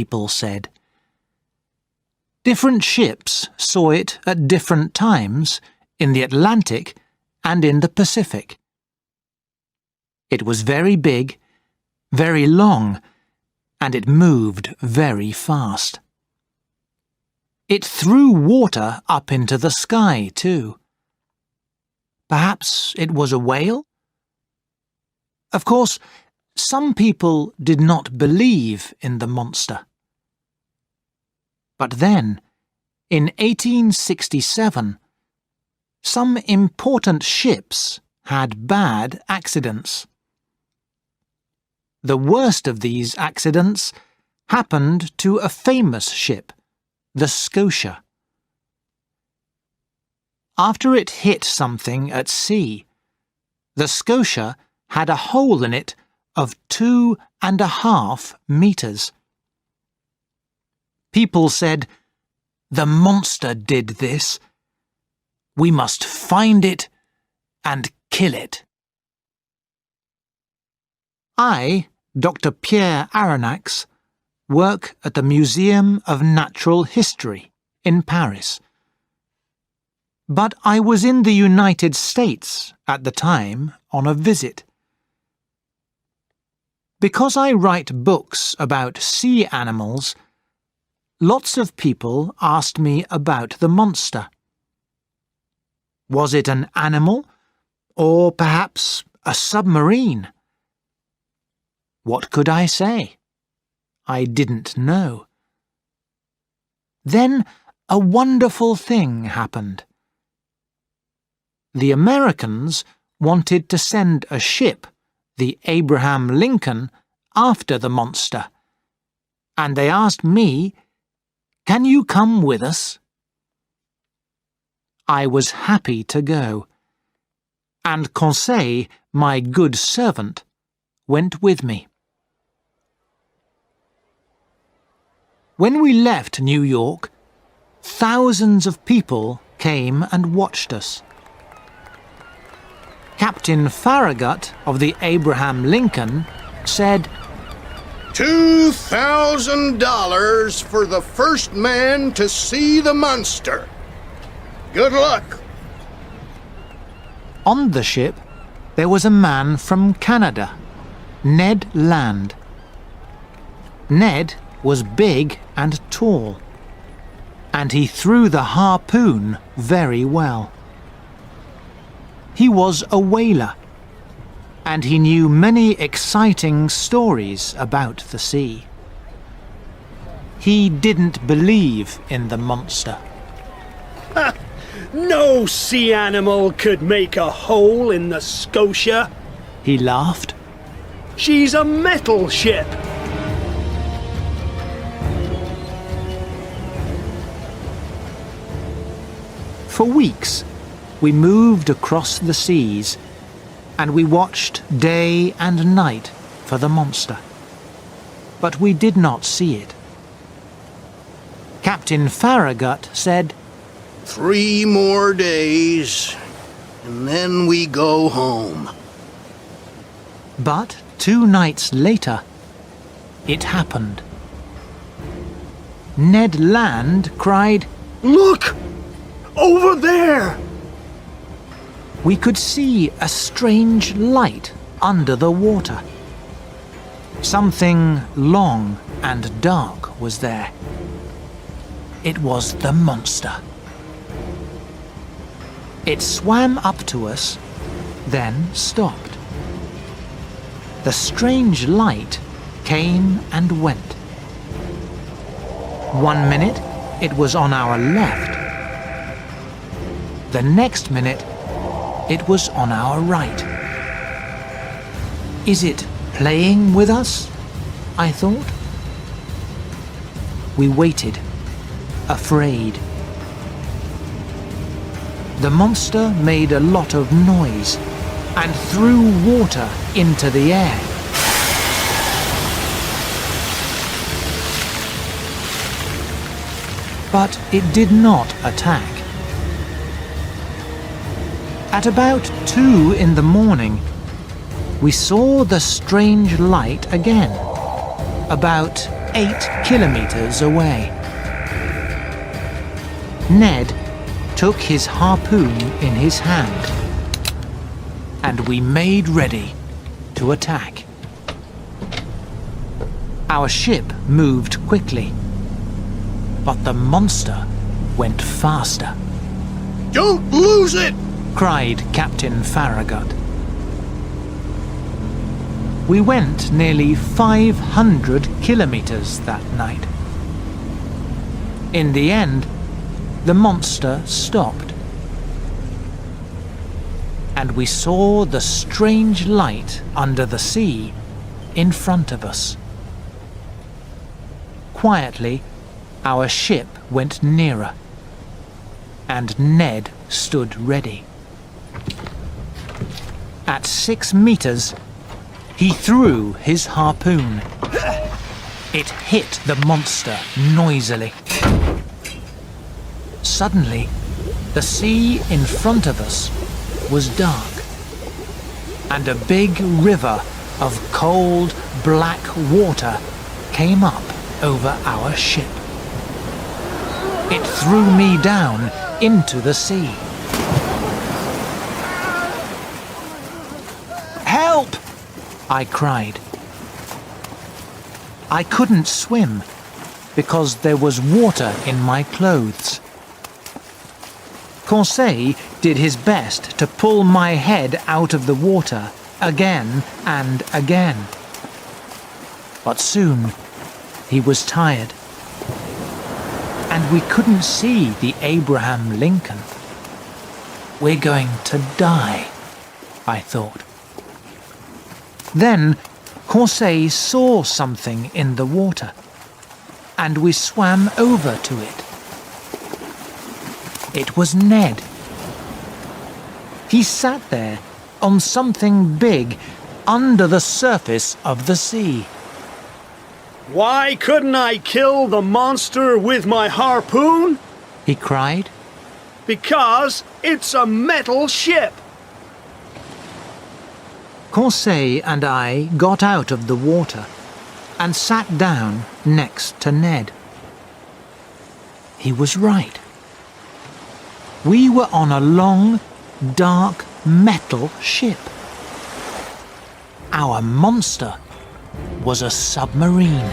people said. Different ships saw it at different times in the Atlantic and in the Pacific. It was very big, very long, and it moved very fast. It threw water up into the sky, too. Perhaps it was a whale? Of course, some people did not believe in the monster. But then, in 1867, some important ships had bad accidents. The worst of these accidents happened to a famous ship, the Scotia. After it hit something at sea, the Scotia had a hole in it of 2.5 meters. People said, "The monster did this. We must find it and kill it." I, Dr. Pierre Aronnax, work at the Museum of Natural History in Paris. But I was in the United States at the time on a visit. Because I write books about sea animals, lots of people asked me about the monster. Was it an animal, or perhaps a submarine? What could I say? I didn't know. Then a wonderful thing happened. The Americans wanted to send a ship, the Abraham Lincoln, after the monster, and they asked me, "Can you come with us?" I was happy to go, and Conseil, my good servant, went with me. When we left New York, thousands of people came and watched us. Captain Farragut of the Abraham Lincoln said, $2,000 for the first man to see the monster. Good luck. On the ship, there was a man from Canada, Ned Land. Ned was big and tall, and he threw the harpoon very well. He was a whaler, and he knew many exciting stories about the sea. He didn't believe in the monster. No sea animal could make a hole in the Scotia, he laughed. She's a metal ship. For weeks, we moved across the seas, and we watched day and night for the monster. But we did not see it. Captain Farragut said, 3 more days, and then we go home. But 2 nights later, it happened. Ned Land cried, Look! Over there! We could see a strange light under the water. Something long and dark was there. It was the monster. It swam up to us, then stopped. The strange light came and went. 1 minute, it was on our left. The next minute, it was on our right. Is it playing with us? I thought. We waited, afraid. The monster made a lot of noise and threw water into the air. But it did not attack. At about 2 in the morning, we saw the strange light again, about 8 kilometers away. Ned took his harpoon in his hand, and we made ready to attack. Our ship moved quickly, but the monster went faster. Don't lose it! Cried Captain Farragut. We went nearly 500 kilometers that night. In the end, the monster stopped, and we saw the strange light under the sea in front of us. Quietly, our ship went nearer, and Ned stood ready. At 6 meters, he threw his harpoon. It hit the monster noisily. Suddenly, the sea in front of us was dark, and a big river of cold, black water came up over our ship. It threw me down into the sea. "Help!" I cried. I couldn't swim because there was water in my clothes. Conseil did his best to pull my head out of the water again and again. But soon he was tired, and we couldn't see the Abraham Lincoln. We're going to die, I thought. Then Conseil saw something in the water, and we swam over to it. It was Ned. He sat there on something big under the surface of the sea. Why couldn't I kill the monster with my harpoon? He cried. Because it's a metal ship. Conseil and I got out of the water and sat down next to Ned. He was right. We were on a long, dark metal ship. Our monster was a submarine.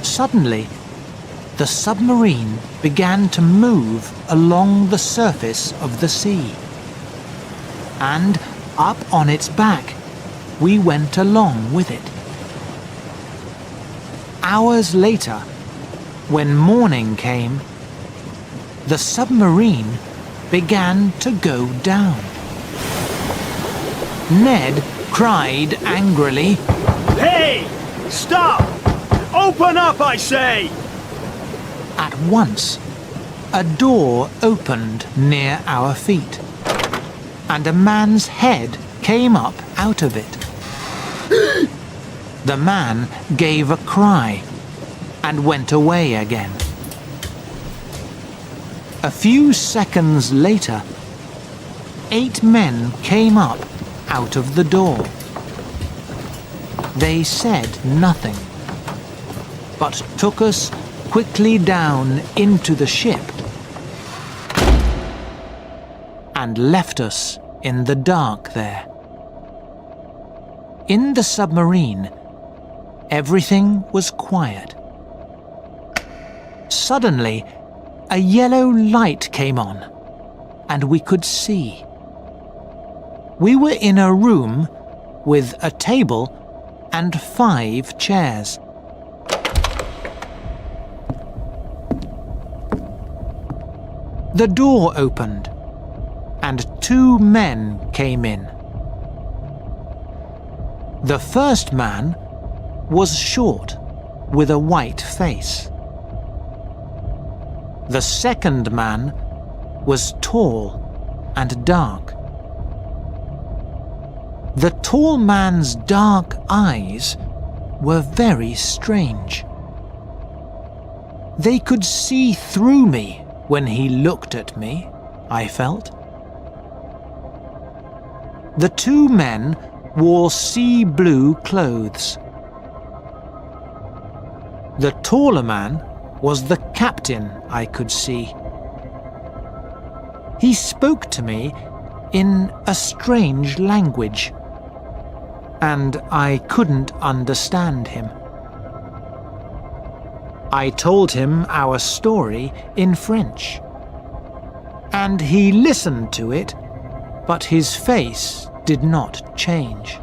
Suddenly, the submarine began to move along the surface of the sea. And up on its back, we went along with it. Hours later, when morning came, the submarine began to go down. Ned cried angrily, Hey! Stop! Open up, I say! At once, a door opened near our feet, and a man's head came up out of it. The man gave a cry and went away again. A few seconds later, 8 men came up out of the door. They said nothing, but took us quickly down into the ship and left us in the dark there. In the submarine, everything was quiet. Suddenly, a yellow light came on, and we could see. We were in a room with a table and 5 chairs. The door opened, and 2 men came in. The first man was short, with a white face. The second man was tall and dark. The tall man's dark eyes were very strange. They could see through me when he looked at me, I felt. The two men wore sea blue clothes. The taller man was the captain, I could see. He spoke to me in a strange language, and I couldn't understand him. I told him our story in French, and he listened to it, but his face did not change.